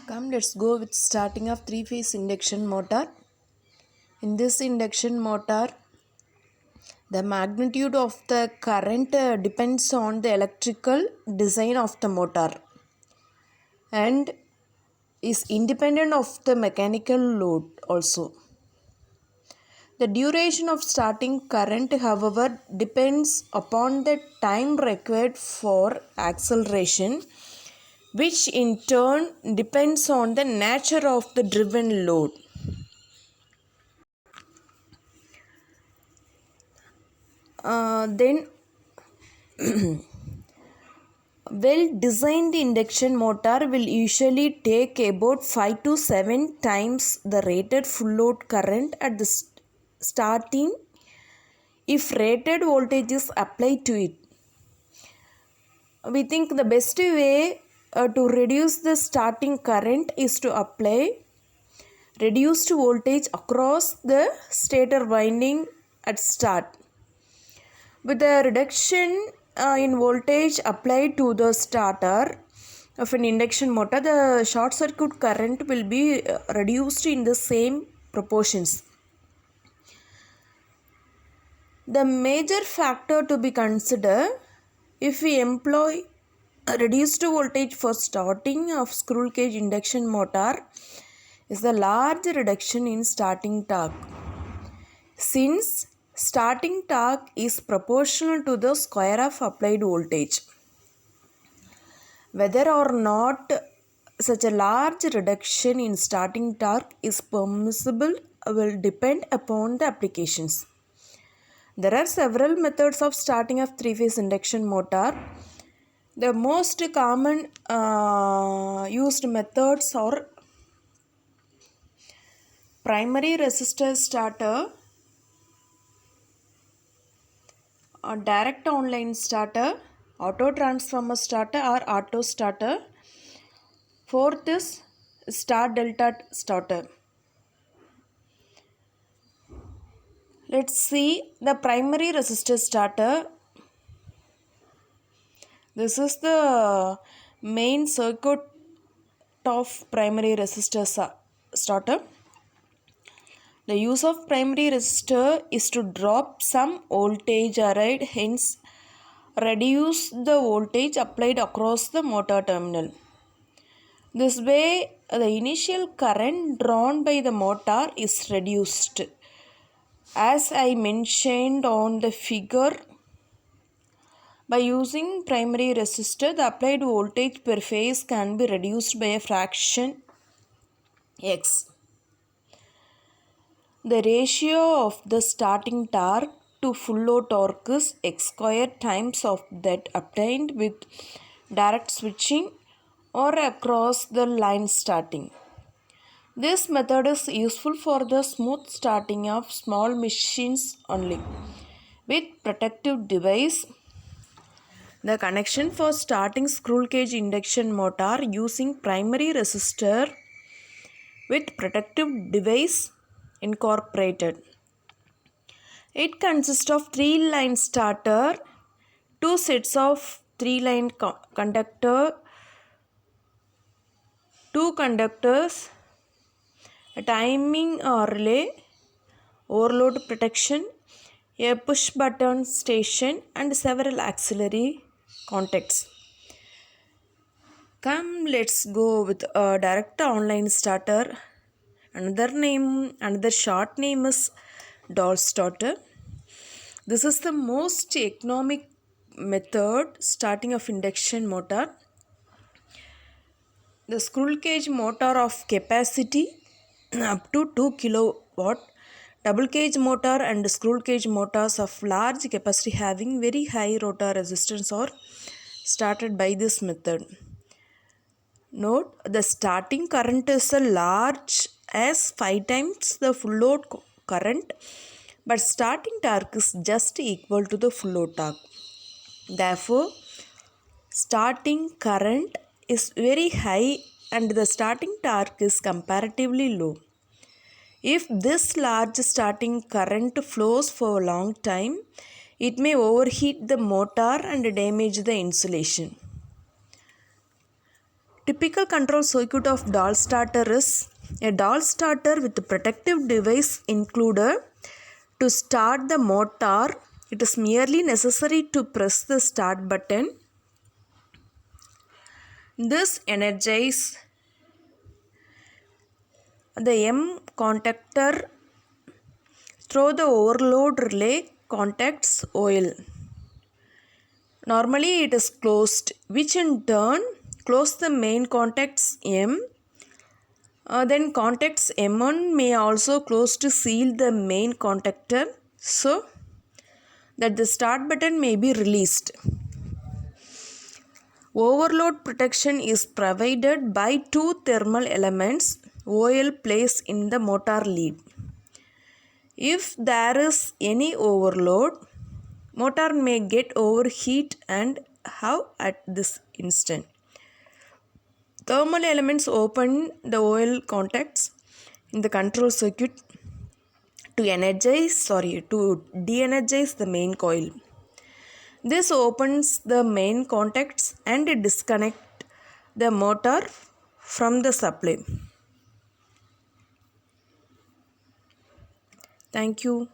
Come, let's go with starting of three-phase induction motor. In this induction motor, the magnitude of the current depends on the electrical design of the motor and is independent of the mechanical load also. The duration of starting current, however, depends upon the time required for acceleration, which in turn depends on the nature of the driven load. Then well-designed induction motor will usually take about 5 to 7 times the rated full load current at the starting if rated voltage is applied to it. We think the best way to reduce the starting current is to apply reduced voltage across the stator winding at start. With the reduction in voltage applied to the starter of an induction motor, the short circuit current will be reduced in the same proportions. The major factor to be considered if we employ a reduced voltage for starting of squirrel cage induction motor is the large reduction in starting torque. Since starting torque is proportional to the square of applied voltage, whether or not such a large reduction in starting torque is permissible will depend upon the applications. There are several methods of starting of three-phase induction motor. The most common used methods are primary resistor starter, a direct online starter, auto transformer starter or auto starter. Fourth is star delta starter. Let's see the primary resistor starter. This is the main circuit of primary resistor starter. The use of primary resistor is to drop some voltage arrayed, hence reduce the voltage applied across the motor terminal. This way, the initial current drawn by the motor is reduced. As I mentioned on the figure, by using primary resistor, the applied voltage per phase can be reduced by a fraction x. The ratio of the starting torque to full load torque is x squared times of that obtained with direct switching or across the line starting. This method is useful for the smooth starting of small machines only. With protective device, the connection for starting squirrel cage induction motor using primary resistor with protective device incorporated. It consists of 3-line starter, 2 sets of 3-line conductor, 2 conductors, a timing relay, overload protection, a push button station and several auxiliary contacts. Come, let's go with a direct online starter. Another short name is doll starter. This is the most economic method starting of induction motor. The squirrel cage motor of capacity up to 2 kilowatt, double cage motor and squirrel cage motors of large capacity having very high rotor resistance are started by this method. Note, the starting current is a large as 5 times the full load current, but starting torque is just equal to the full load torque. Therefore, starting current is very high and the starting torque is comparatively low. If this large starting current flows for a long time, it may overheat the motor and damage the insulation. Typical control circuit of doll starter is a doll starter with a protective device included to start the motor. It is merely necessary to press the start button. This energizes the M contactor through the overload relay contacts oil. Normally it is closed, which in turn close the main contacts M. Then contacts M1 may also close to seal the main contactor so that the start button may be released. Overload protection is provided by two thermal elements oil placed in the motor lead. If there is any overload, motor may get overheat and how at this instant. Thermal elements open the oil contacts in the control circuit to de-energize the main coil. This opens the main contacts and disconnect the motor from the supply. Thank you.